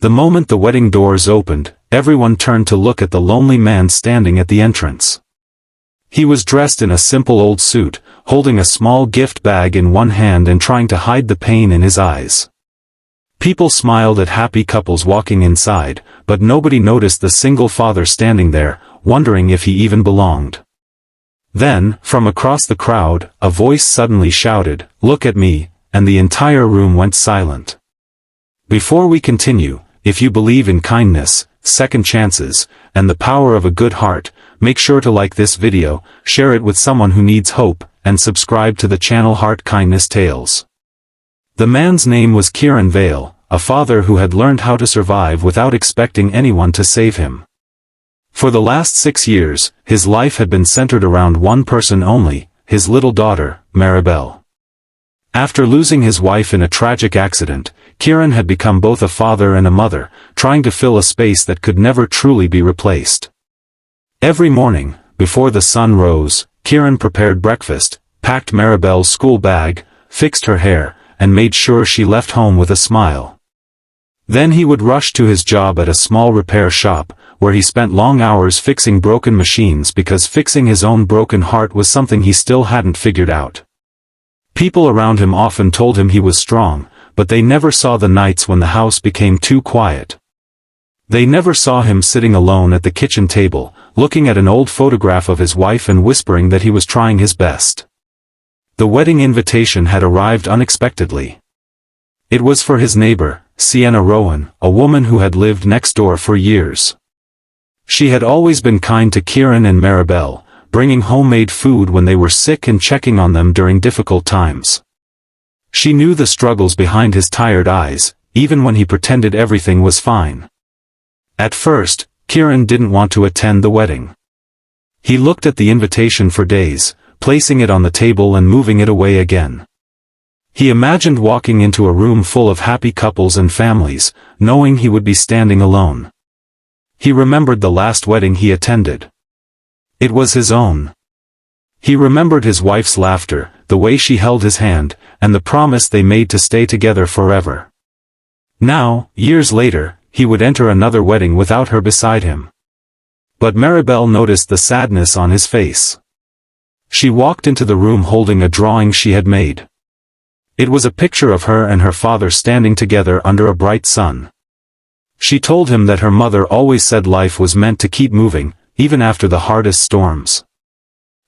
The moment the wedding doors opened, everyone turned to look at the lonely man standing at the entrance. He was dressed in a simple old suit, holding a small gift bag in one hand and trying to hide the pain in his eyes. People smiled at happy couples walking inside, but nobody noticed the single father standing there, wondering if he even belonged. Then, from across the crowd, a voice suddenly shouted, "Look at me," and the entire room went silent. Before we continue, if you believe in kindness, second chances, and the power of a good heart, make sure to like this video, share it with someone who needs hope, and subscribe to the channel Heart Kindness Tales. The man's name was Kieran Vale, a father who had learned how to survive without expecting anyone to save him. For the last 6 years, his life had been centered around one person only, his little daughter, Maribel. After losing his wife in a tragic accident, Kieran had become both a father and a mother, trying to fill a space that could never truly be replaced. Every morning, before the sun rose, Kieran prepared breakfast, packed Maribel's school bag, fixed her hair, and made sure she left home with a smile. Then he would rush to his job at a small repair shop, where he spent long hours fixing broken machines because fixing his own broken heart was something he still hadn't figured out. People around him often told him he was strong, but they never saw the nights when the house became too quiet. They never saw him sitting alone at the kitchen table, looking at an old photograph of his wife and whispering that he was trying his best. The wedding invitation had arrived unexpectedly. It was for his neighbor, Sienna Rowan, a woman who had lived next door for years. She had always been kind to Kieran and Maribel, bringing homemade food when they were sick and checking on them during difficult times. She knew the struggles behind his tired eyes, even when he pretended everything was fine. At first, Kieran didn't want to attend the wedding. He looked at the invitation for days, placing it on the table and moving it away again. He imagined walking into a room full of happy couples and families, knowing he would be standing alone. He remembered the last wedding he attended. It was his own. He remembered his wife's laughter, the way she held his hand, and the promise they made to stay together forever. Now, years later, he would enter another wedding without her beside him. But Maribel noticed the sadness on his face. She walked into the room holding a drawing she had made. It was a picture of her and her father standing together under a bright sun. She told him that her mother always said life was meant to keep moving, even after the hardest storms.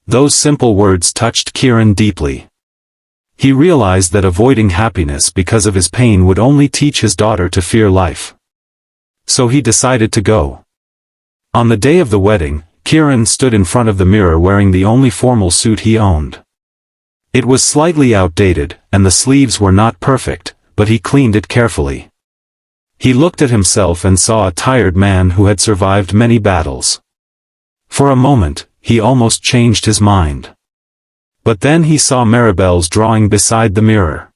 Those simple words touched Kieran deeply. He realized that avoiding happiness because of his pain would only teach his daughter to fear life. So he decided to go. On the day of the wedding, Kieran stood in front of the mirror wearing the only formal suit he owned. It was slightly outdated, and the sleeves were not perfect, but he cleaned it carefully. He looked at himself and saw a tired man who had survived many battles. For a moment, he almost changed his mind. But then he saw Maribel's drawing beside the mirror.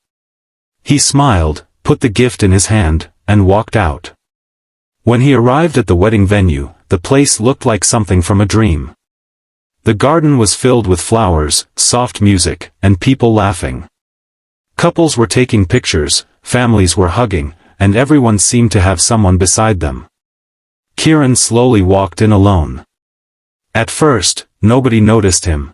He smiled, put the gift in his hand, and walked out. When he arrived at the wedding venue, the place looked like something from a dream. The garden was filled with flowers, soft music, and people laughing. Couples were taking pictures, families were hugging, and everyone seemed to have someone beside them. Kieran slowly walked in alone. At first, nobody noticed him.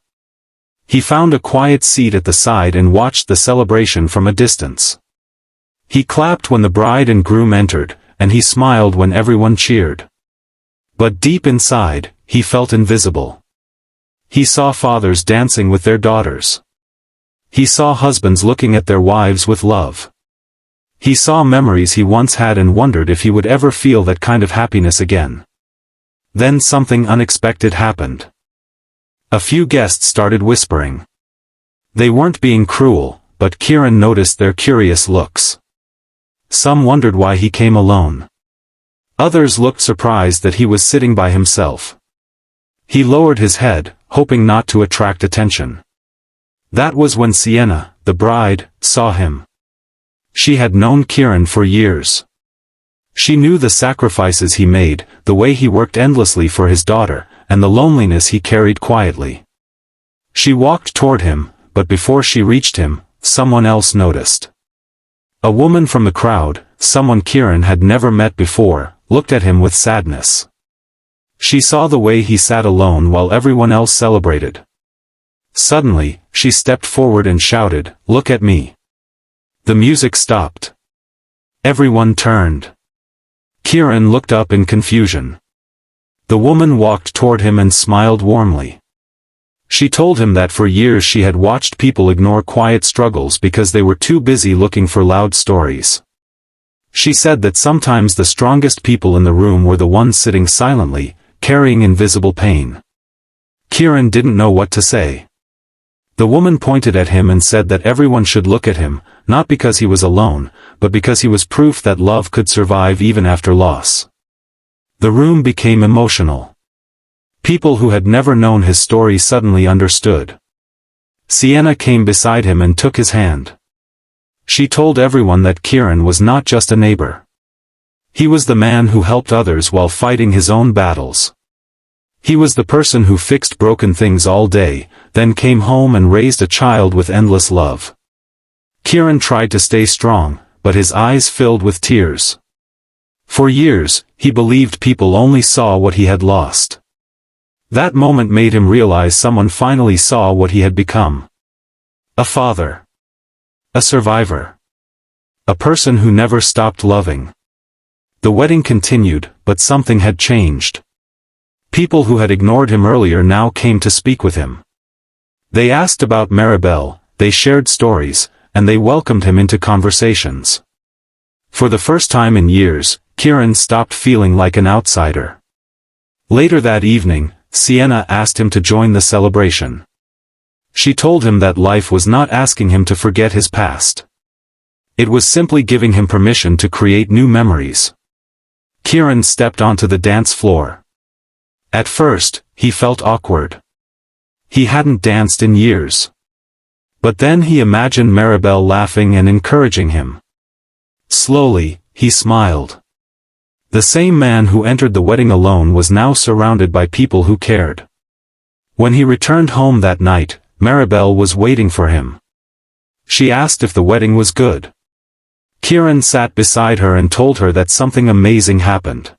He found a quiet seat at the side and watched the celebration from a distance. He clapped when the bride and groom entered, and he smiled when everyone cheered. But deep inside, he felt invisible. He saw fathers dancing with their daughters. He saw husbands looking at their wives with love. He saw memories he once had and wondered if he would ever feel that kind of happiness again. Then something unexpected happened. A few guests started whispering. They weren't being cruel, but Kieran noticed their curious looks. Some wondered why he came alone. Others looked surprised that he was sitting by himself. He lowered his head, hoping not to attract attention. That was when Sienna, the bride, saw him. She had known Kieran for years. She knew the sacrifices he made, the way he worked endlessly for his daughter, and the loneliness he carried quietly. She walked toward him, but before she reached him, someone else noticed. A woman from the crowd, someone Kieran had never met before, looked at him with sadness. She saw the way he sat alone while everyone else celebrated. Suddenly, she stepped forward and shouted, "Look at me." The music stopped. Everyone turned. Kieran looked up in confusion. The woman walked toward him and smiled warmly. She told him that for years she had watched people ignore quiet struggles because they were too busy looking for loud stories. She said that sometimes the strongest people in the room were the ones sitting silently, carrying invisible pain. Kieran didn't know what to say. The woman pointed at him and said that everyone should look at him, not because he was alone, but because he was proof that love could survive even after loss. The room became emotional. People who had never known his story suddenly understood. Sienna came beside him and took his hand. She told everyone that Kieran was not just a neighbor. He was the man who helped others while fighting his own battles. He was the person who fixed broken things all day, then came home and raised a child with endless love. Kieran tried to stay strong, but his eyes filled with tears. For years, he believed people only saw what he had lost. That moment made him realize someone finally saw what he had become. A father. A survivor. A person who never stopped loving. The wedding continued, but something had changed. People who had ignored him earlier now came to speak with him. They asked about Maribel, they shared stories, and they welcomed him into conversations. For the first time in years, Kieran stopped feeling like an outsider. Later that evening, Sienna asked him to join the celebration. She told him that life was not asking him to forget his past. It was simply giving him permission to create new memories. Kieran stepped onto the dance floor. At first, he felt awkward. He hadn't danced in years. But then he imagined Maribel laughing and encouraging him. Slowly, he smiled. The same man who entered the wedding alone was now surrounded by people who cared. When he returned home that night, Maribel was waiting for him. She asked if the wedding was good. Kieran sat beside her and told her that something amazing happened.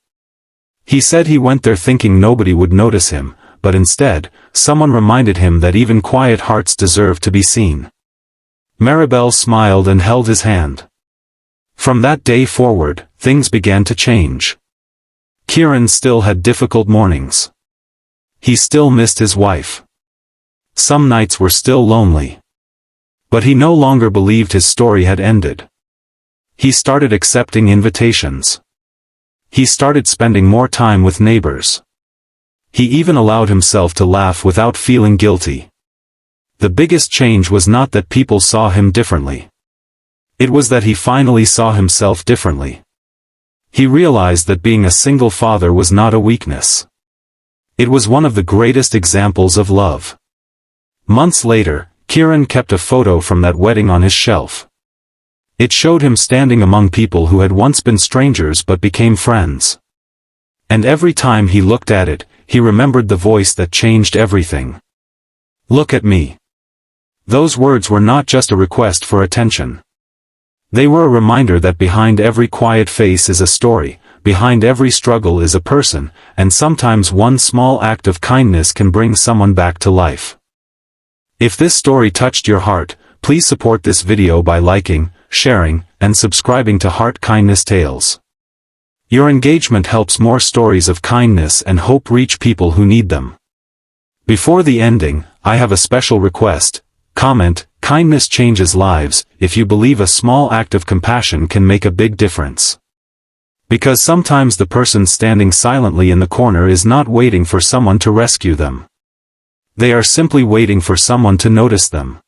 He said he went there thinking nobody would notice him, but instead, someone reminded him that even quiet hearts deserve to be seen. Maribel smiled and held his hand. From that day forward, things began to change. Kieran still had difficult mornings. He still missed his wife. Some nights were still lonely. But he no longer believed his story had ended. He started accepting invitations. He started spending more time with neighbors. He even allowed himself to laugh without feeling guilty. The biggest change was not that people saw him differently. It was that he finally saw himself differently. He realized that being a single father was not a weakness. It was one of the greatest examples of love. Months later, Kieran kept a photo from that wedding on his shelf. It showed him standing among people who had once been strangers but became friends. And every time he looked at it, he remembered the voice that changed everything. "Look at me." Those words were not just a request for attention. They were a reminder that behind every quiet face is a story, behind every struggle is a person, and sometimes one small act of kindness can bring someone back to life. If this story touched your heart, please support this video by liking, sharing, and subscribing to Heart Kindness Tales. Your engagement helps more stories of kindness and hope reach people who need them. Before the ending, I have a special request. Comment, "Kindness changes lives," if you believe a small act of compassion can make a big difference. Because sometimes the person standing silently in the corner is not waiting for someone to rescue them. They are simply waiting for someone to notice them.